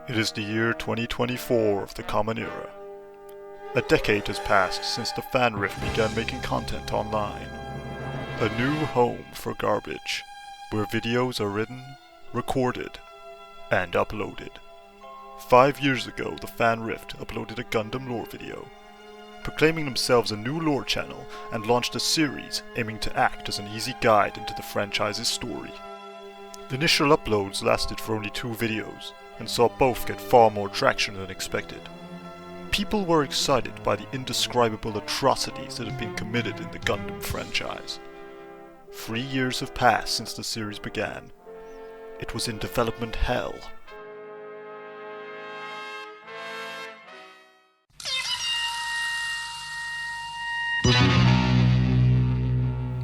It is the year 2024 of the Common Era. A decade has passed since the fan rift began making content online. A new home for garbage, where videos are written, recorded, and uploaded. 5 years ago, the fan rift uploaded a Gundam lore video, proclaiming themselves a new lore channel and launched a series aiming to act as an easy guide into the franchise's story. The initial uploads lasted for only 2 videos, and saw both get far more traction than expected. People were excited by the indescribable atrocities that had been committed in the Gundam franchise. 3 years have passed since the series began. It was in development hell.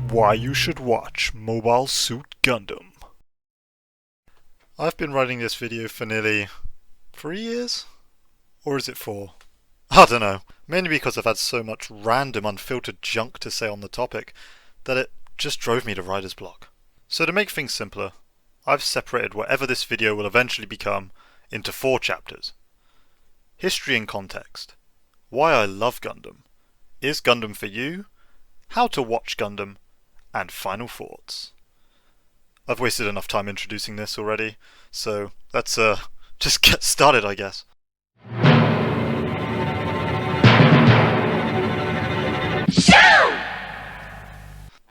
Why you should watch Mobile Suit Gundam. I've been writing this video for nearly 3 years? Or is it 4? I don't know. Mainly because I've had so much random unfiltered junk to say on the topic that it just drove me to writer's block. So to make things simpler, I've separated whatever this video will eventually become into 4 chapters. History and context. Why I love Gundam. Is Gundam for you? How to watch Gundam. And final thoughts. I've wasted enough time introducing this already, so let's just get started, I guess.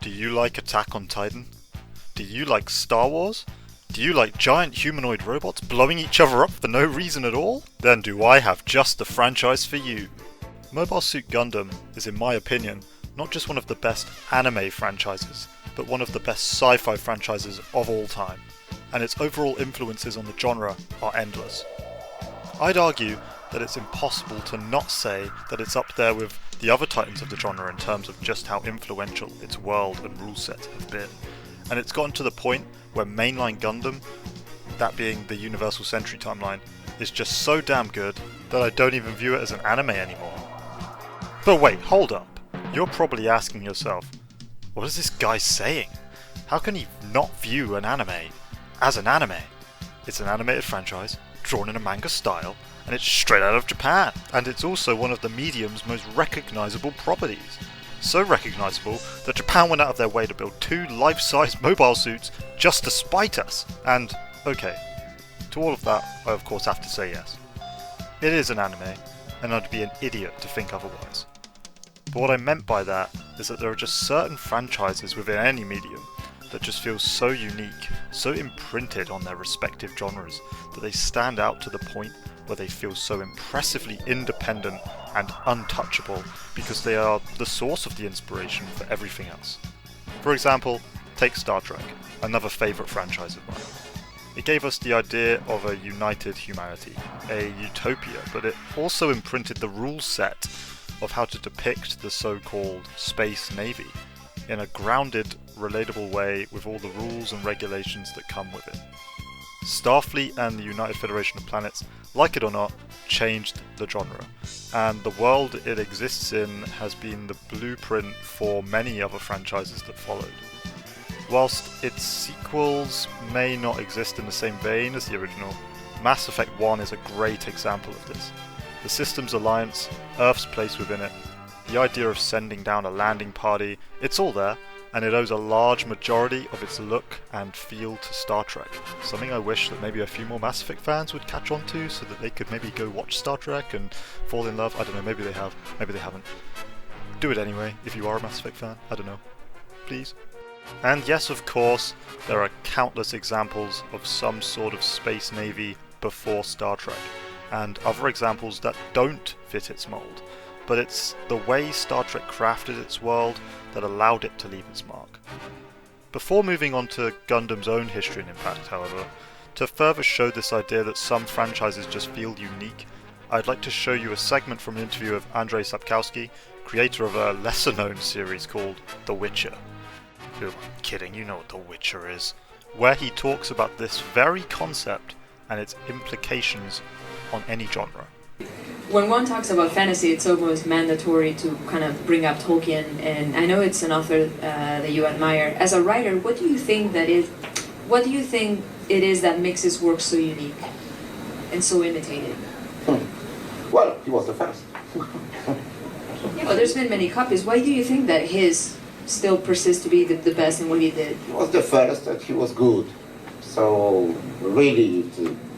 Do you like Attack on Titan? Do you like Star Wars? Do you like giant humanoid robots blowing each other up for no reason at all? Then do I have just the franchise for you. Mobile Suit Gundam is, in my opinion, not just one of the best anime franchises, but one of the best sci-fi franchises of all time, and its overall influences on the genre are endless. I'd argue that it's impossible to not say that it's up there with the other titans of the genre in terms of just how influential its world and rule set have been, and it's gotten to the point where mainline Gundam, that being the Universal Century timeline, is just so damn good that I don't even view it as an anime anymore. But wait, hold up. You're probably asking yourself, what is this guy saying? How can he not view an anime as an anime? It's an animated franchise, drawn in a manga style, and it's straight out of Japan. And it's also one of the medium's most recognizable properties. So recognizable that Japan went out of their way to build 2 life-size mobile suits just to spite us. And, okay, to all of that, I of course have to say yes. It is an anime, and I'd be an idiot to think otherwise. But what I meant by that is that there are just certain franchises within any medium that just feel so unique, so imprinted on their respective genres, that they stand out to the point where they feel so impressively independent and untouchable because they are the source of the inspiration for everything else. For example, take Star Trek, another favourite franchise of mine. It gave us the idea of a united humanity, a utopia, but it also imprinted the rule set of how to depict the so-called Space Navy in a grounded, relatable way with all the rules and regulations that come with it. Starfleet and the United Federation of Planets, like it or not, changed the genre, and the world it exists in has been the blueprint for many other franchises that followed. Whilst its sequels may not exist in the same vein as the original, Mass Effect 1 is a great example of this. The Systems Alliance, Earth's place within it, the idea of sending down a landing party, it's all there, and it owes a large majority of its look and feel to Star Trek. Something I wish that maybe a few more Mass Effect fans would catch on to, so that they could maybe go watch Star Trek and fall in love. I don't know, maybe they have, maybe they haven't. Do it anyway, if you are a Mass Effect fan, I don't know. Please. And yes, of course, there are countless examples of some sort of space navy before Star Trek, and other examples that don't fit its mold, but it's the way Star Trek crafted its world that allowed it to leave its mark. Before moving on to Gundam's own history and impact, however, to further show this idea that some franchises just feel unique, I'd like to show you a segment from an interview of Andrzej Sapkowski, creator of a lesser-known series called The Witcher. Who, I'm kidding, you know what The Witcher is. Where he talks about this very concept and its implications on any genre. When one talks about fantasy, it's almost mandatory to kind of bring up Tolkien, and I know it's an author that you admire. As a writer, what do you think it is that makes his work so unique? and so imitated? Well, he was the first. Yeah, but there's been many copies. Why do you think that his still persists to be the best in what he did? He was the first and he was good. So really,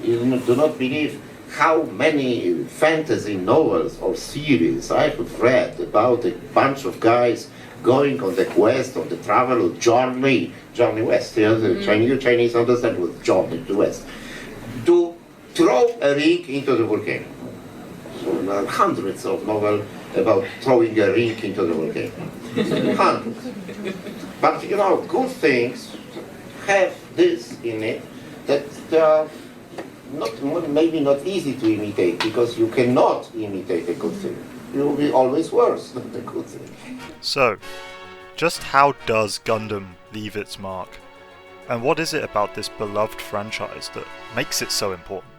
you do not believe how many fantasy novels or series I have read about a bunch of guys going on the quest, on the travel, or journey west. Yeah? The Chinese understand what journey to west. To throw a ring into the volcano. So there are hundreds of novels about throwing a ring into the volcano. Hundreds. But you know, good things have this in it that they are maybe not easy to imitate, because you cannot imitate a good thing. It will be always worse than the good thing. So, just how does Gundam leave its mark? And what is it about this beloved franchise that makes it so important?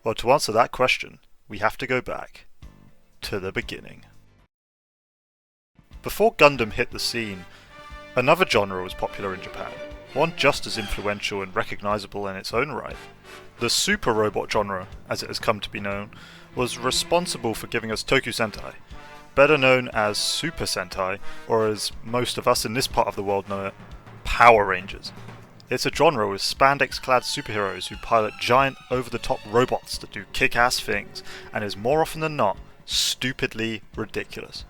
Well, to answer that question, we have to go back to the beginning. Before Gundam hit the scene, another genre was popular in Japan, one just as influential and recognizable in its own right. The super robot genre, as it has come to be known, was responsible for giving us Toku Sentai, better known as Super Sentai, or as most of us in this part of the world know it, Power Rangers. It's a genre with spandex-clad superheroes who pilot giant, over-the-top robots that do kick-ass things, and is more often than not, stupidly ridiculous.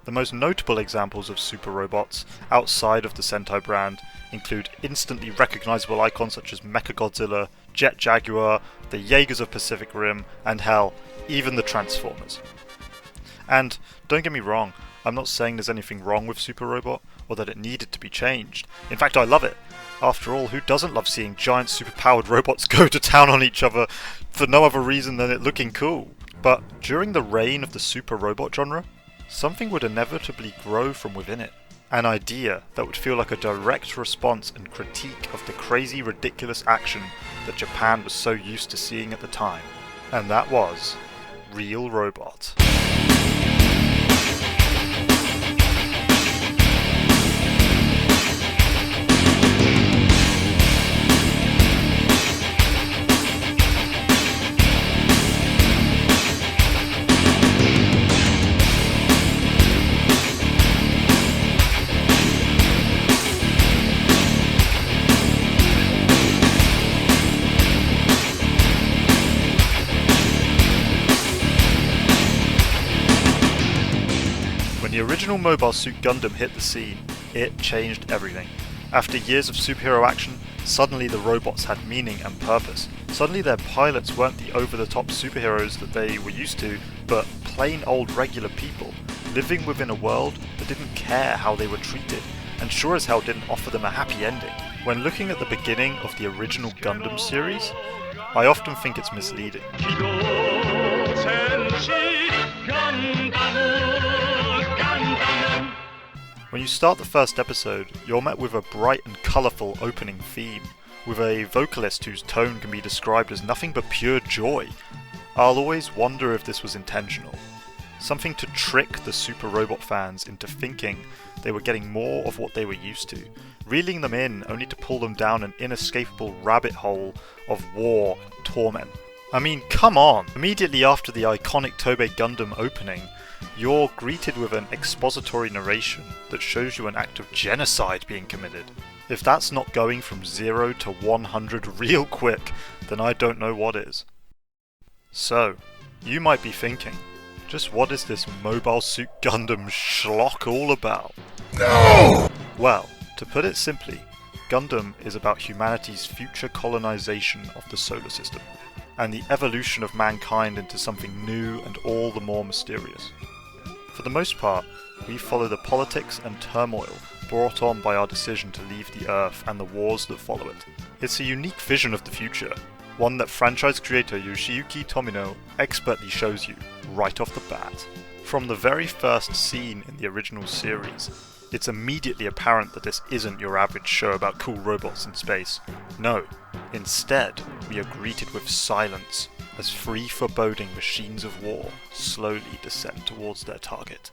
The most notable examples of super robots, outside of the Sentai brand, include instantly recognizable icons such as Mechagodzilla, Jet Jaguar, the Jaegers of Pacific Rim, and hell, even the Transformers. And, don't get me wrong, I'm not saying there's anything wrong with Super Robot, or that it needed to be changed. In fact, I love it. After all, who doesn't love seeing giant superpowered robots go to town on each other for no other reason than it looking cool? But during the reign of the super robot genre, something would inevitably grow from within it. An idea that would feel like a direct response and critique of the crazy, ridiculous action that Japan was so used to seeing at the time. And that was Real Robot. When the original Mobile Suit Gundam hit the scene, it changed everything. After years of superhero action, suddenly the robots had meaning and purpose. Suddenly their pilots weren't the over-the-top superheroes that they were used to, but plain old regular people, living within a world that didn't care how they were treated, and sure as hell didn't offer them a happy ending. When looking at the beginning of the original Gundam series, I often think it's misleading. When you start the first episode, you're met with a bright and colourful opening theme, with a vocalist whose tone can be described as nothing but pure joy. I'll always wonder if this was intentional. Something to trick the Super Robot fans into thinking they were getting more of what they were used to, reeling them in only to pull them down an inescapable rabbit hole of war and torment. I mean, come on! Immediately after the iconic Tobey Gundam opening, you're greeted with an expository narration that shows you an act of genocide being committed. If that's not going from 0 to 100 real quick, then I don't know what is. So, you might be thinking, just what is this Mobile Suit Gundam schlock all about? No! Well, to put it simply, Gundam is about humanity's future colonization of the solar system, and the evolution of mankind into something new and all the more mysterious. For the most part, we follow the politics and turmoil brought on by our decision to leave the Earth and the wars that follow it. It's a unique vision of the future, one that franchise creator Yoshiyuki Tomino expertly shows you right off the bat. From the very first scene in the original series, it's immediately apparent that this isn't your average show about cool robots in space. No, instead, we are greeted with silence as free foreboding machines of war slowly descend towards their target.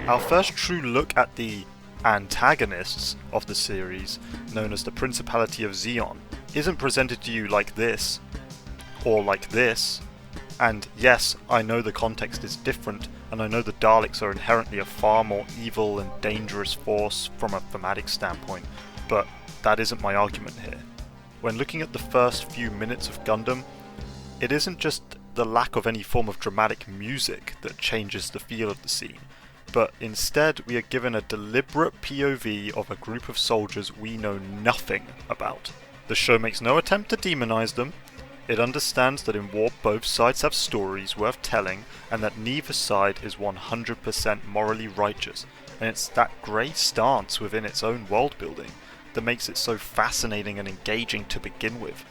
Our first true look at the antagonists of the series, known as the Principality of Zeon, isn't presented to you like this, or like this. And yes, I know the context is different, and I know the Daleks are inherently a far more evil and dangerous force from a thematic standpoint, but that isn't my argument here. When looking at the first few minutes of Gundam, it isn't just the lack of any form of dramatic music that changes the feel of the scene, but instead we are given a deliberate POV of a group of soldiers we know nothing about. The show makes no attempt to demonize them. It understands that in war both sides have stories worth telling, and that neither side is 100% morally righteous, and it's that grey stance within its own world building that makes it so fascinating and engaging to begin with.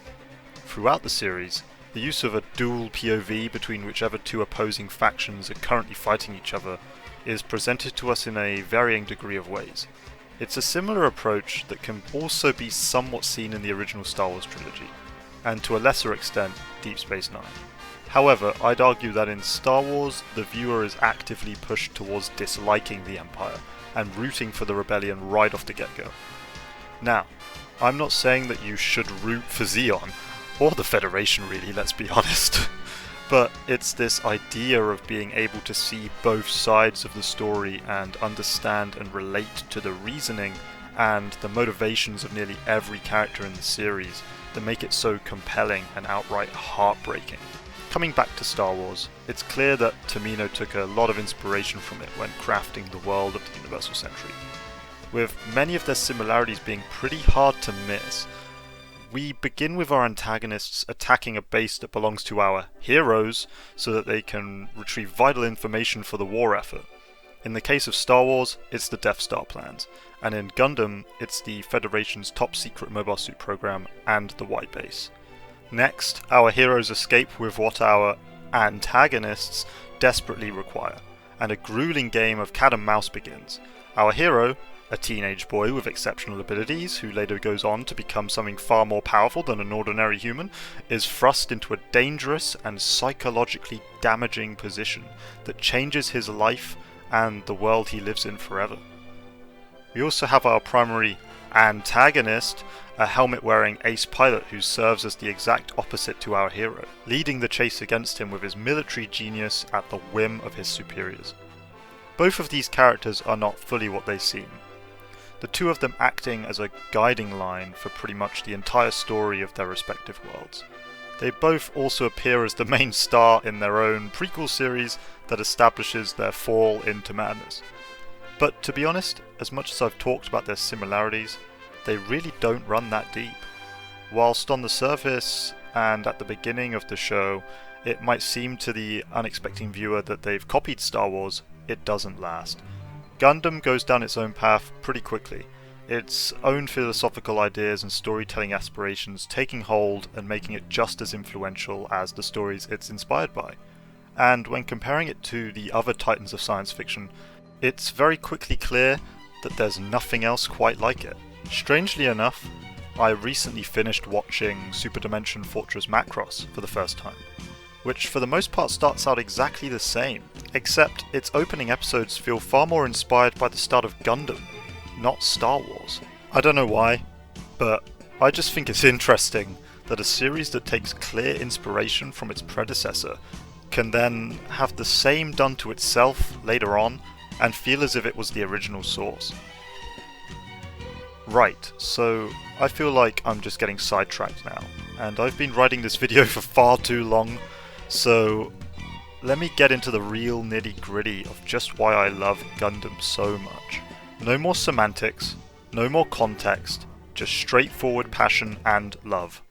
Throughout the series, the use of a dual POV between whichever two opposing factions are currently fighting each other is presented to us in a varying degree of ways. It's a similar approach that can also be somewhat seen in the original Star Wars trilogy, and to a lesser extent, Deep Space Nine. However, I'd argue that in Star Wars, the viewer is actively pushed towards disliking the Empire, and rooting for the rebellion right off the get-go. Now, I'm not saying that you should root for Zeon, or the Federation really, let's be honest, but it's this idea of being able to see both sides of the story and understand and relate to the reasoning and the motivations of nearly every character in the series that make it so compelling and outright heartbreaking. Coming back to Star Wars, it's clear that Tomino took a lot of inspiration from it when crafting the world of the Universal Century, with many of their similarities being pretty hard to miss. We begin with our antagonists attacking a base that belongs to our heroes so that they can retrieve vital information for the war effort. In the case of Star Wars, it's the Death Star plans, and in Gundam, it's the Federation's top secret mobile suit program and the White Base. Next, our heroes escape with what our antagonists desperately require, and a grueling game of cat and mouse begins. Our hero, a teenage boy with exceptional abilities who later goes on to become something far more powerful than an ordinary human, is thrust into a dangerous and psychologically damaging position that changes his life and the world he lives in forever. We also have our primary antagonist, a helmet-wearing ace pilot who serves as the exact opposite to our hero, leading the chase against him with his military genius at the whim of his superiors. Both of these characters are not fully what they seem, the two of them acting as a guiding line for pretty much the entire story of their respective worlds. They both also appear as the main star in their own prequel series that establishes their fall into madness. But to be honest, as much as I've talked about their similarities, they really don't run that deep. Whilst on the surface and at the beginning of the show, it might seem to the unexpecting viewer that they've copied Star Wars, it doesn't last. Gundam goes down its own path pretty quickly, its own philosophical ideas and storytelling aspirations taking hold and making it just as influential as the stories it's inspired by. And when comparing it to the other titans of science fiction, it's very quickly clear that there's nothing else quite like it. Strangely enough, I recently finished watching Super Dimension Fortress Macross for the first time, which for the most part starts out exactly the same, except its opening episodes feel far more inspired by the start of Gundam, not Star Wars. I don't know why, but I just think it's interesting that a series that takes clear inspiration from its predecessor can then have the same done to itself later on and feel as if it was the original source. Right, so I feel like I'm just getting sidetracked now, and I've been writing this video for far too long, so let me get into the real nitty-gritty of just why I love Gundam so much. No more semantics, no more context, just straightforward passion and love.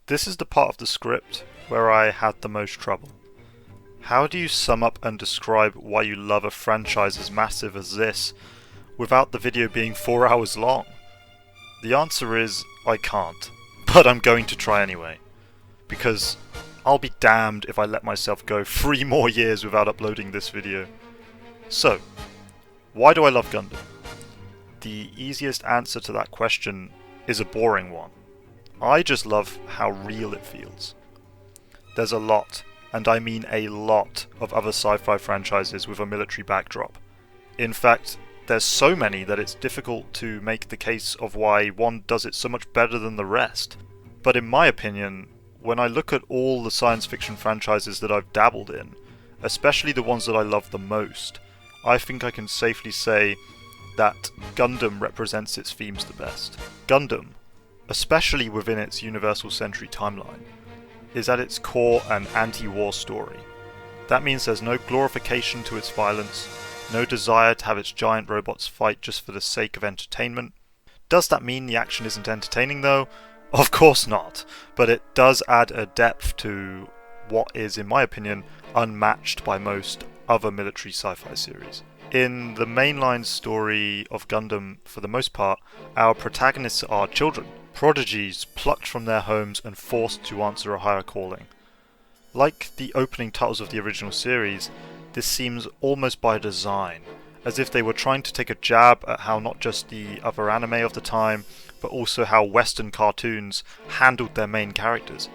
This is the part of the script where I had the most trouble. How do you sum up and describe why you love a franchise as massive as this without the video being 4 hours long? The answer is, I can't, but I'm going to try anyway, because I'll be damned if I let myself go 3 more years without uploading this video. So, why do I love Gundam? The easiest answer to that question is a boring one. I just love how real it feels. There's a lot, and I mean a lot, of other sci-fi franchises with a military backdrop. In fact, there's so many that it's difficult to make the case of why one does it so much better than the rest. But in my opinion, when I look at all the science fiction franchises that I've dabbled in, especially the ones that I love the most, I think I can safely say that Gundam represents its themes the best. Gundam, especially within its Universal Century timeline, is at its core an anti-war story. That means there's no glorification to its violence, no desire to have its giant robots fight just for the sake of entertainment. Does that mean the action isn't entertaining though? Of course not, but it does add a depth to what is, in my opinion, unmatched by most other military sci-fi series. In the mainline story of Gundam, for the most part, our protagonists are children, prodigies plucked from their homes and forced to answer a higher calling. Like the opening titles of the original series, this seems almost by design, as if they were trying to take a jab at how not just the other anime of the time, but also how Western cartoons handled their main characters.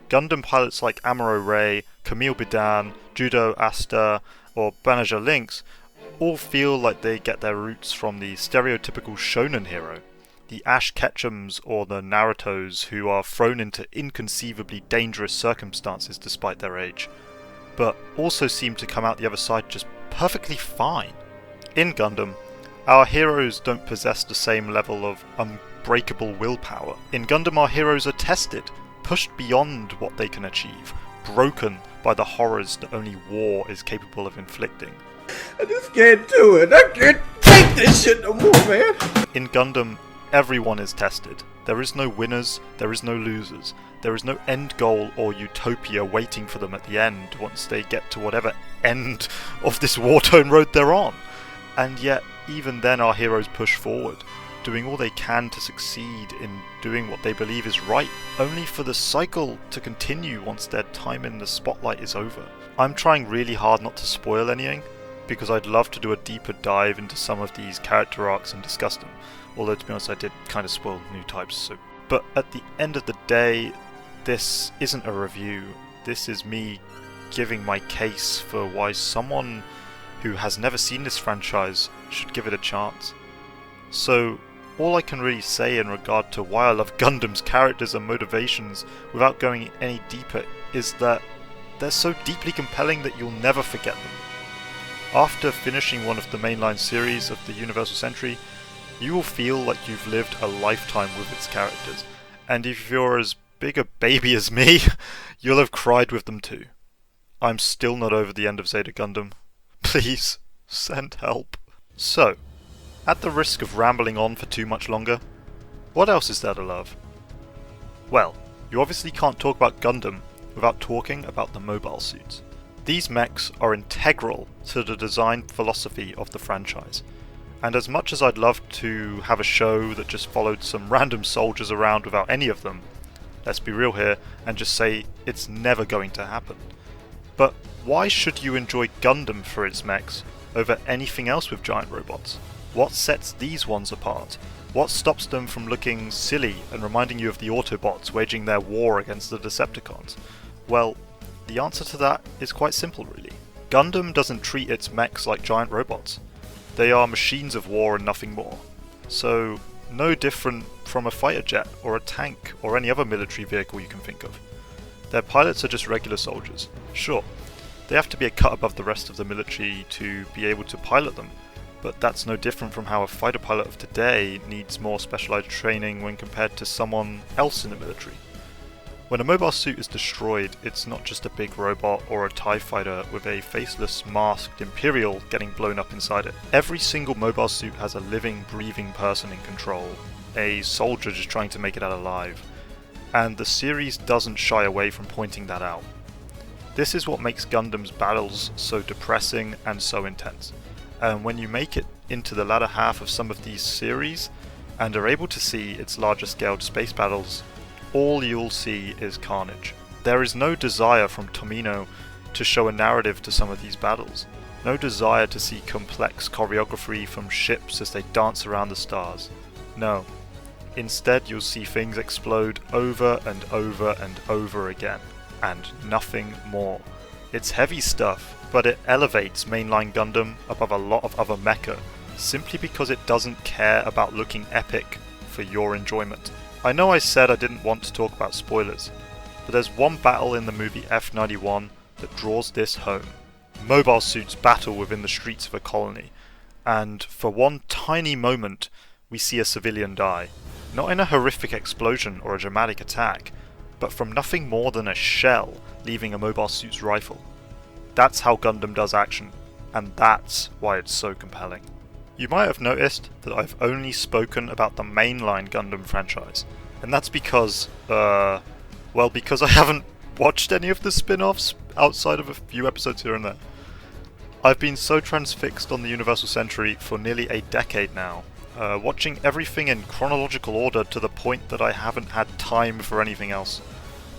Gundam pilots like Amuro Ray, Camille Bidan, Judo Asta, or Banija Lynx all feel like they get their roots from the stereotypical shonen hero, the Ash Ketchums or the Narutos who are thrown into inconceivably dangerous circumstances despite their age, but also seem to come out the other side just perfectly fine. In Gundam, our heroes don't possess the same level of unbreakable willpower. In Gundam, our heroes are tested, pushed beyond what they can achieve, broken by the horrors that only war is capable of inflicting. I just can't do it. I can't take this shit no more, man. In Gundam, everyone is tested. There is no winners, there is no losers. There is no end goal or utopia waiting for them at the end once they get to whatever end of this war-torn road they're on. And yet, even then our heroes push forward, doing all they can to succeed in doing what they believe is right, only for the cycle to continue once their time in the spotlight is over. I'm trying really hard not to spoil anything, because I'd love to do a deeper dive into some of these character arcs and discuss them, although to be honest I did kind of spoil new types, so. But at the end of the day, this isn't a review, this is me giving my case for why someone who has never seen this franchise should give it a chance. So, all I can really say in regard to why I love Gundam's characters and motivations without going any deeper is that they're so deeply compelling that you'll never forget them. After finishing one of the mainline series of the Universal Century, you will feel like you've lived a lifetime with its characters, and if you're as big a baby as me, you'll have cried with them too. I'm still not over the end of Zeta Gundam. Please, send help. So, at the risk of rambling on for too much longer, what else is there to love? Well, you obviously can't talk about Gundam without talking about the mobile suits. These mechs are integral to the design philosophy of the franchise, and as much as I'd love to have a show that just followed some random soldiers around without any of them, let's be real here and just say it's never going to happen. But why should you enjoy Gundam for its mechs over anything else with giant robots? What sets these ones apart? What stops them from looking silly and reminding you of the Autobots waging their war against the Decepticons? Well, the answer to that is quite simple really. Gundam doesn't treat its mechs like giant robots. They are machines of war and nothing more. So, no different from a fighter jet or a tank or any other military vehicle you can think of. Their pilots are just regular soldiers. Sure, they have to be a cut above the rest of the military to be able to pilot them, but that's no different from how a fighter pilot of today needs more specialized training when compared to someone else in the military. When a mobile suit is destroyed, it's not just a big robot or a TIE fighter with a faceless, masked Imperial getting blown up inside it. Every single mobile suit has a living, breathing person in control, a soldier just trying to make it out alive, and the series doesn't shy away from pointing that out. This is what makes Gundam's battles so depressing and so intense, and when you make it into the latter half of some of these series, and are able to see its larger scaled space battles, all you'll see is carnage. There is no desire from Tomino to show a narrative to some of these battles. No desire to see complex choreography from ships as they dance around the stars. No. Instead you'll see things explode over and over and over again. and nothing more. It's heavy stuff, but it elevates mainline Gundam above a lot of other mecha, simply because it doesn't care about looking epic for your enjoyment. I know I said I didn't want to talk about spoilers, but there's one battle in the movie F91 that draws this home. Mobile suits battle within the streets of a colony, and for one tiny moment we see a civilian die. Not in a horrific explosion or a dramatic attack, but from nothing more than a shell leaving a mobile suit's rifle. That's how Gundam does action, and that's why it's so compelling. You might have noticed that I've only spoken about the mainline Gundam franchise, and that's because, because I haven't watched any of the spin-offs outside of a few episodes here and there. I've been so transfixed on the Universal Century for nearly a decade now, watching everything in chronological order to the point that I haven't had time for anything else.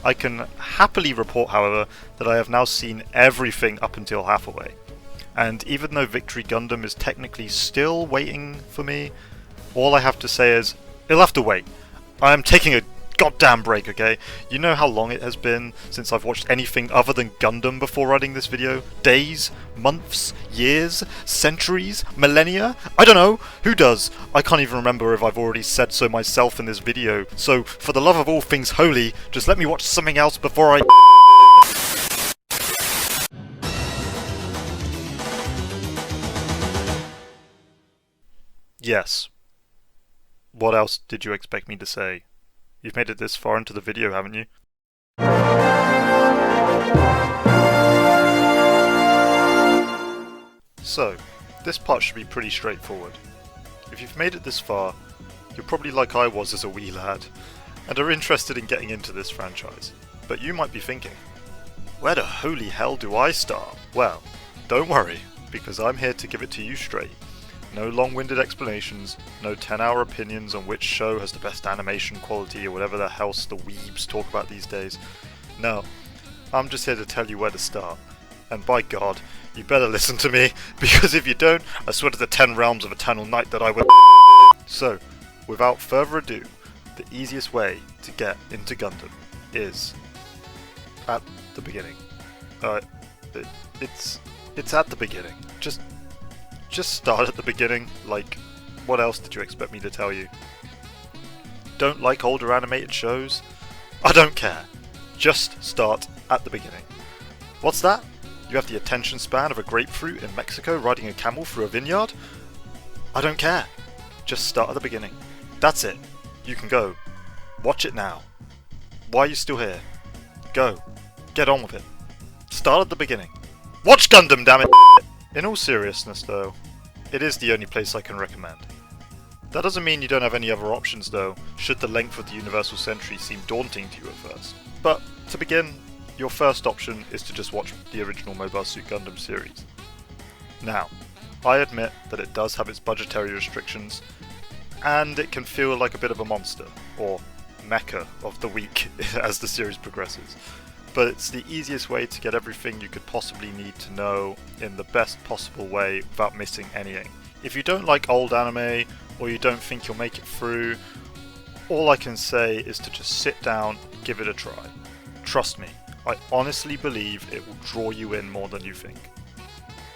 I can happily report, however, that I have now seen everything up until Hathaway. And even though Victory Gundam is technically still waiting for me, all I have to say is, it'll have to wait. I am taking a goddamn break, okay? You know how long it has been since I've watched anything other than Gundam before writing this video? Days? Months? Years? Centuries? Millennia? I don't know! Who does? I can't even remember if I've already said so myself in this video, so for the love of all things holy, just let me watch something else before I... Yes. What else did you expect me to say? You've made it this far into the video, haven't you? So, this part should be pretty straightforward. If you've made it this far, you're probably like I was as a wee lad, and are interested in getting into this franchise. But you might be thinking, where the holy hell do I start? Well, don't worry, because I'm here to give it to you straight. No long-winded explanations, no 10-hour opinions on which show has the best animation quality or whatever the hell the weebs talk about these days. No, I'm just here to tell you where to start. And by God, you better listen to me, because if you don't, I swear to the 10 realms of eternal night that I will... So, without further ado, the easiest way to get into Gundam is at the beginning. It's at the beginning. Just start at the beginning. Like, what else did you expect me to tell you? Don't like older animated shows? I don't care. Just start at the beginning. What's that? You have the attention span of a grapefruit in Mexico riding a camel through a vineyard? I don't care. Just start at the beginning. That's it. You can go. Watch it now. Why are you still here? Go. Get on with it. Start at the beginning. Watch Gundam, damn it! In all seriousness though, it is the only place I can recommend. That doesn't mean you don't have any other options though, should the length of the Universal Century seem daunting to you at first. But, to begin, your first option is to just watch the original Mobile Suit Gundam series. Now, I admit that it does have its budgetary restrictions, and it can feel like a bit of a monster, or mecha of the week as the series progresses. But it's the easiest way to get everything you could possibly need to know in the best possible way without missing anything. If you don't like old anime, or you don't think you'll make it through, all I can say is to just sit down and give it a try. Trust me, I honestly believe it will draw you in more than you think.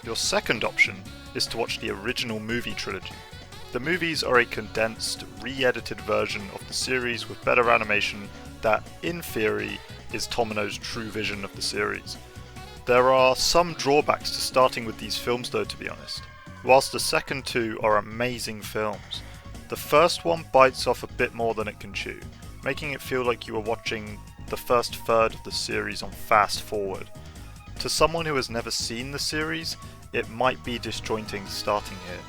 Your second option is to watch the original movie trilogy. The movies are a condensed, re-edited version of the series with better animation that, in theory, is Tomino's true vision of the series. There are some drawbacks to starting with these films though, to be honest. Whilst the second two are amazing films, the first one bites off a bit more than it can chew, making it feel like you are watching the first third of the series on fast forward. To someone who has never seen the series, it might be disjointing starting here.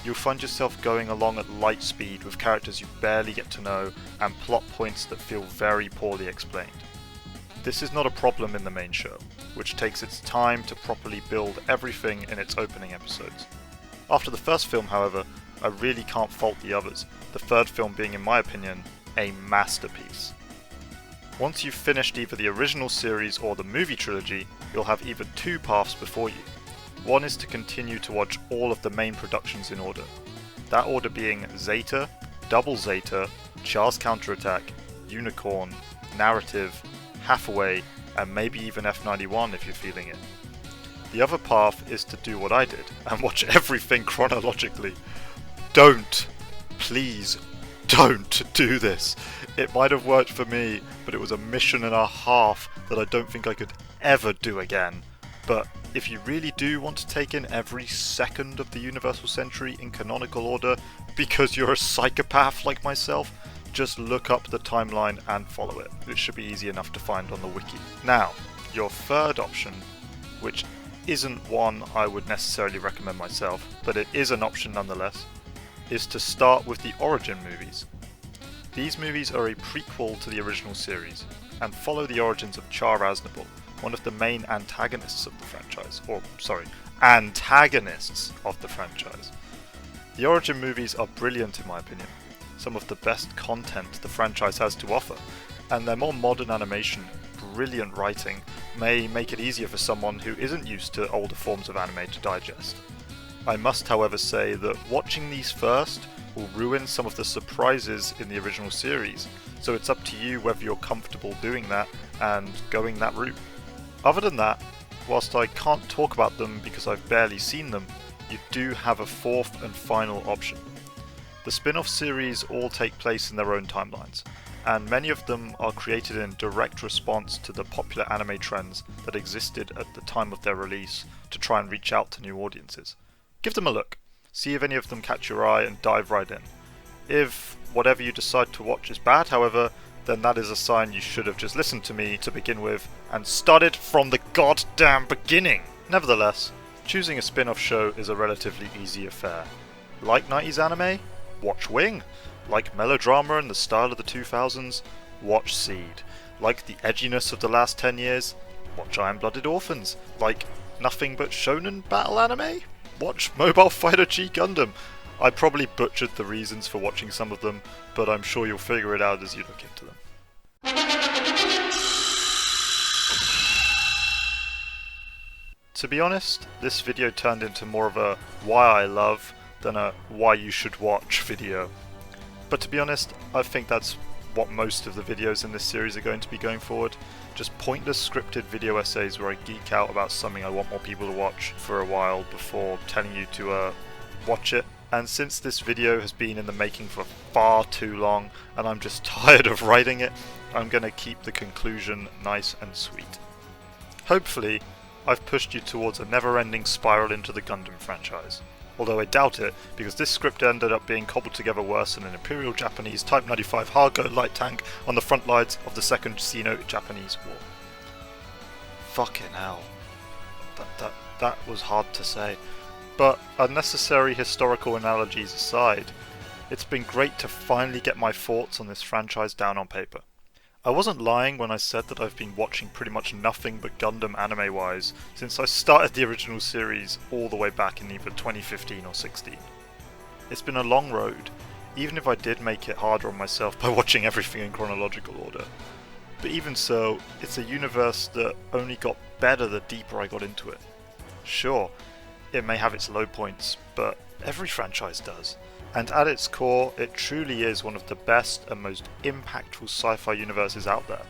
You'll find yourself going along at light speed with characters you barely get to know and plot points that feel very poorly explained. This is not a problem in the main show, which takes its time to properly build everything in its opening episodes. After the first film, however, I really can't fault the others, the third film being, in my opinion, a masterpiece. Once you've finished either the original series or the movie trilogy, you'll have either two paths before you. One is to continue to watch all of the main productions in order, that order being Zeta, Double Zeta, Char's Counterattack, Unicorn, Narrative, Hathaway, and maybe even F91 if you're feeling it. The other path is to do what I did and watch everything chronologically. Don't, please don't do this. It might have worked for me, but it was a mission and a half that I don't think I could ever do again. But if you really do want to take in every second of the Universal Century in canonical order because you're a psychopath like myself, just look up the timeline and follow it. It should be easy enough to find on the wiki. Now, your third option, which isn't one I would necessarily recommend myself, but it is an option nonetheless, is to start with the Origin movies. These movies are a prequel to the original series, and follow the origins of Char Aznavour, one of the main antagonists of the franchise. Antagonists of the franchise. The Origin movies are brilliant in my opinion, some of the best content the franchise has to offer, and their more modern animation, brilliant writing, may make it easier for someone who isn't used to older forms of anime to digest. I must however say that watching these first will ruin some of the surprises in the original series, so it's up to you whether you're comfortable doing that and going that route. Other than that, whilst I can't talk about them because I've barely seen them, you do have a fourth and final option. The spin-off series all take place in their own timelines, and many of them are created in direct response to the popular anime trends that existed at the time of their release to try and reach out to new audiences. Give them a look, see if any of them catch your eye and dive right in. If whatever you decide to watch is bad, however, then that is a sign you should have just listened to me to begin with and started from the goddamn beginning. Nevertheless, choosing a spin-off show is a relatively easy affair. Like 90s anime? Watch Wing. Like melodrama in the style of the 2000s? Watch Seed. Like the edginess of the last 10 years? Watch Iron-Blooded Orphans. Like nothing but shonen battle anime? Watch Mobile Fighter G Gundam. I probably butchered the reasons for watching some of them, but I'm sure you'll figure it out as you look into them. To be honest, this video turned into more of a why I love than a why you should watch video. But to be honest, I think that's what most of the videos in this series are going to be going forward. Just pointless scripted video essays where I geek out about something I want more people to watch for a while before telling you to watch it. And since this video has been in the making for far too long and I'm just tired of writing it, I'm going to keep the conclusion nice and sweet. Hopefully, I've pushed you towards a never-ending spiral into the Gundam franchise. Although I doubt it, because this script ended up being cobbled together worse than an Imperial Japanese Type 95 Hargo light tank on the front lines of the Second Sino-Japanese War. Fucking hell. That was hard to say. But unnecessary historical analogies aside, it's been great to finally get my thoughts on this franchise down on paper. I wasn't lying when I said that I've been watching pretty much nothing but Gundam anime-wise since I started the original series all the way back in either 2015 or 16. It's been a long road, even if I did make it harder on myself by watching everything in chronological order. But even so, it's a universe that only got better the deeper I got into it. Sure, it may have its low points, but every franchise does. And at its core, it truly is one of the best and most impactful sci-fi universes out there.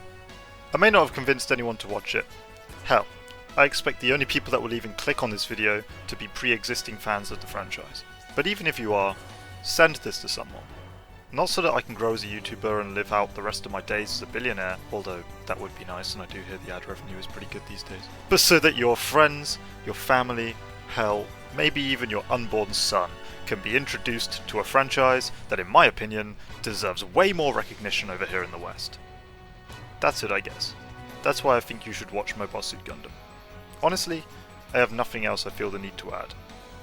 I may not have convinced anyone to watch it. Hell, I expect the only people that will even click on this video to be pre-existing fans of the franchise. But even if you are, send this to someone. Not so that I can grow as a YouTuber and live out the rest of my days as a billionaire, although that would be nice and I do hear the ad revenue is pretty good these days. But so that your friends, your family, hell, maybe even your unborn son can be introduced to a franchise that, in my opinion, deserves way more recognition over here in the West. That's it, I guess. That's why I think you should watch Mobile Suit Gundam. Honestly, I have nothing else I feel the need to add.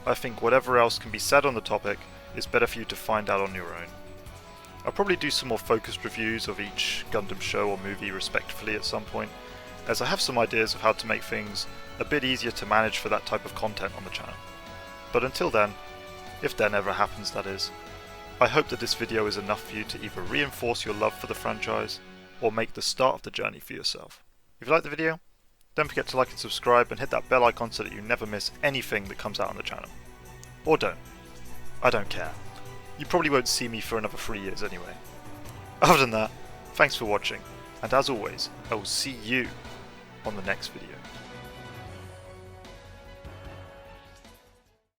I think whatever else can be said on the topic is better for you to find out on your own. I'll probably do some more focused reviews of each Gundam show or movie respectively at some point, as I have some ideas of how to make things a bit easier to manage for that type of content on the channel. But until then, if that ever happens that is, I hope that this video is enough for you to either reinforce your love for the franchise, or make the start of the journey for yourself. If you liked the video, don't forget to like and subscribe and hit that bell icon so that you never miss anything that comes out on the channel. Or don't. I don't care. You probably won't see me for another 3 years anyway. Other than that, thanks for watching, And as always, I will see you on the next video.